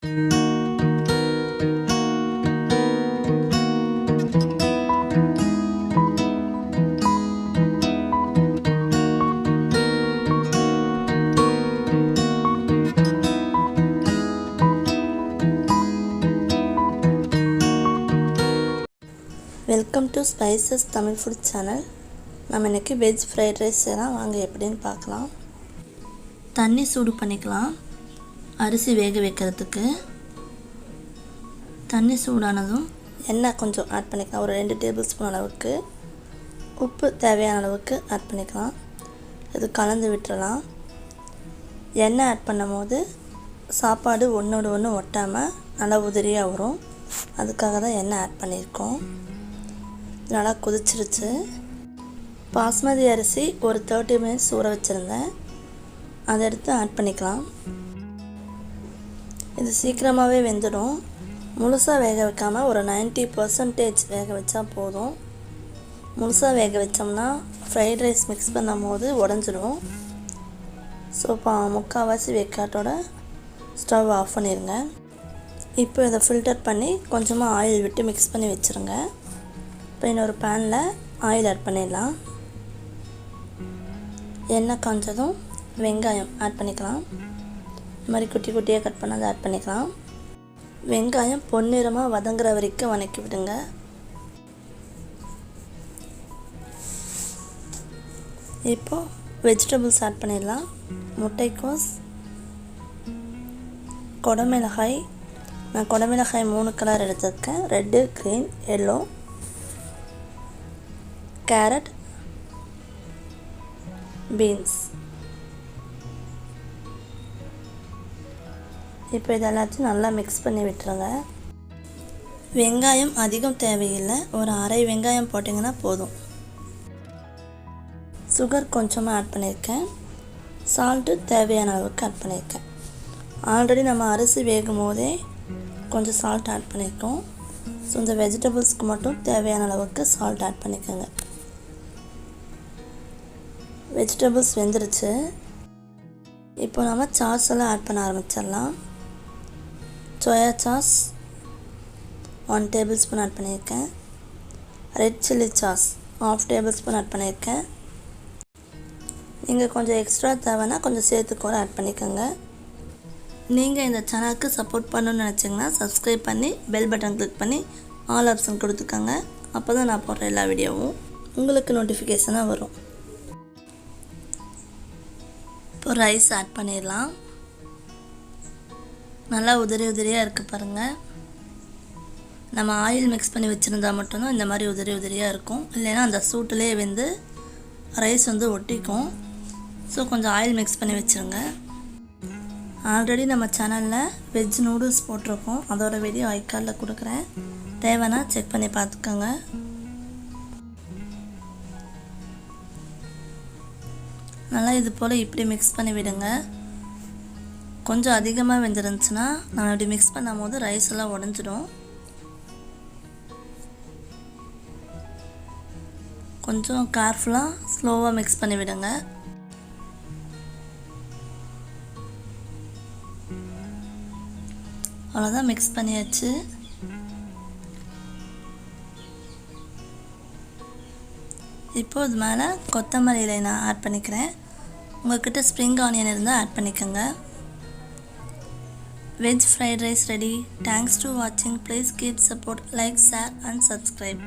Welcome to spices Tamil food channel. நம்ம இன்றைக்கி veg fried rice செய்யலாம். வாங்க எப்படின்னு பார்க்கலாம். தண்ணி சூடு பண்ணிக்கலாம் அரிசி வேக வைக்கிறதுக்கு. தண்ணி சூடானதும் எண்ணெய் கொஞ்சம் ஆட் பண்ணிக்கலாம். ஒரு 2 டேபிள் ஸ்பூன் அளவுக்கு. உப்பு தேவையான அளவுக்கு ஆட் பண்ணிக்கலாம். இது கலந்து விட்டுறலாம். எண்ணெய் ஆட் பண்ணும் போது சாப்பாடு ஒன்றோடு ஒன்று ஒட்டாமல் நல்லா உதிரியாக வரும். அதுக்காக தான் எண்ணெய் ஆட் பண்ணியிருக்கோம். நல்லா கொதிச்சிருச்சு. பாஸ்மதி அரிசி ஒரு 30 மினிட்ஸ் ஊற வச்சுருந்தேன். அதை எடுத்து ஆட் பண்ணிக்கலாம். இது சீக்கிரமாகவே வெந்துடும். முழுசாக வேக வைக்காமல் ஒரு 90% வேக வச்சா போதும். முழுசாக வேக வச்சோம்னா ஃப்ரைட் ரைஸ் மிக்ஸ் பண்ணும் போது உடஞ்சிடும். ஸோ முக்கால்வாசி வேக்காட்டோட ஸ்டவ் ஆஃப் பண்ணிடுங்க. இப்போ இதை ஃபில்டர் பண்ணி கொஞ்சமாக ஆயில் விட்டு மிக்ஸ் பண்ணி வச்சுருங்க. இப்போ இன்னொரு பேனில் ஆயில் ஆட் பண்ணிடலாம். எண்ணெய் காஞ்சதும் வெங்காயம் ஆட் பண்ணிக்கலாம். இந்த மாதிரி குட்டி குட்டியாக கட் பண்ணதை ஆட் பண்ணிக்கலாம். வெங்காயம் பொன்னிறமாக வதங்குற வரைக்கும் வதக்கி விடுங்க. இப்போது வெஜிடபிள்ஸ் ஆட் பண்ணிடலாம். முட்டைக்கோஸ், கொடமிளகாய். நான் கொடமிளகாய் 3 கலர் எடுத்துருக்கேன். Red, green, yellow. Carrot, beans. இப்போ இது எல்லாத்தையும் நல்லா மிக்ஸ் பண்ணி விட்டுருங்க. வெங்காயம் அதிகம் தேவையில்லை. ஒரு அரை வெங்காயம் போட்டிங்கன்னா போதும். சுகர் கொஞ்சமாக ஆட் பண்ணியிருக்கேன். சால்ட்டு தேவையான அளவுக்கு ஆட் பண்ணியிருக்கேன். ஆல்ரெடி நம்ம அரிசி வேகும் போதே கொஞ்சம் சால்ட் ஆட் பண்ணியிருக்கோம். ஸோ இந்த வெஜிடபிள்ஸ்க்கு மட்டும் தேவையான அளவுக்கு சால்ட் ஆட் பண்ணிக்கோங்க. வெஜிடபிள்ஸ் வெந்துருச்சு. இப்போ நம்ம சாஸ் எல்லாம் ஆட் பண்ண ஆரம்பிச்சிடலாம். Soya sauce 1 tablespoon add பண்ணியிருக்கேன். Red chilli sauce 1/2 tablespoon add பண்ணியிருக்கேன். நீங்கள் கொஞ்சம் எக்ஸ்ட்ரா தேவைன்னா கொஞ்சம் சேர்த்து கூட ஆட் பண்ணிக்கோங்க. நீங்கள் இந்த சேனலுக்கு சப்போர்ட் பண்ணணும்னு நினச்சிங்கன்னா சப்ஸ்கிரைப் பண்ணி பெல் பட்டன் கிளிக் பண்ணி ஆல் ஆப்ஷன் கொடுத்துக்கோங்க. அப்போ தான் நான் போடுற எல்லா வீடியோவும் உங்களுக்கு நோட்டிஃபிகேஷனாக வரும். இப்போ ரைஸ் ஆட் பண்ணிடலாம். நல்லா உதிரியாக இருக்குது பாருங்கள். நம்ம ஆயில் மிக்ஸ் பண்ணி வச்சுருந்தா மட்டும்தான் இந்த மாதிரி உதிரியாக இருக்கும். இல்லைன்னா அந்த சூட்டிலே வந்து ரைஸ் வந்து ஒட்டிக்கும். ஸோ கொஞ்சம் ஆயில் மிக்ஸ் பண்ணி வச்சுருங்க. ஆல்ரெடி நம்ம சேனலில் வெஜ் நூடுல்ஸ் போட்டிருக்கோம். அதோட வீடியோ ஐகார்டில் கொடுக்குறேன். தேவைன்னா செக் பண்ணி பார்த்துக்கோங்க. நல்லா இது போல் இப்படி மிக்ஸ் பண்ணி விடுங்க. கொஞ்சம் அதிகமாக வெந்துருந்துச்சுன்னா நான் இப்படி மிக்ஸ் பண்ணும் போது ரைஸ் எல்லாம் உடஞ்சிடும். கொஞ்சம் கேர்ஃபுல்லாக ஸ்லோவாக மிக்ஸ் பண்ணி விடுங்க. அவ்வளோதான், மிக்ஸ் பண்ணியாச்சு. இப்போது இது மேலே கொத்தமல்லி இலை நான் ஆட் பண்ணிக்கிறேன். உங்கள்கிட்ட ஸ்ப்ரிங் ஆனியன் இருந்தால் ஆட் பண்ணிக்கோங்க. Veg fried rice ready. Thanks to வாட்சிங். Please keep support, like, share and subscribe.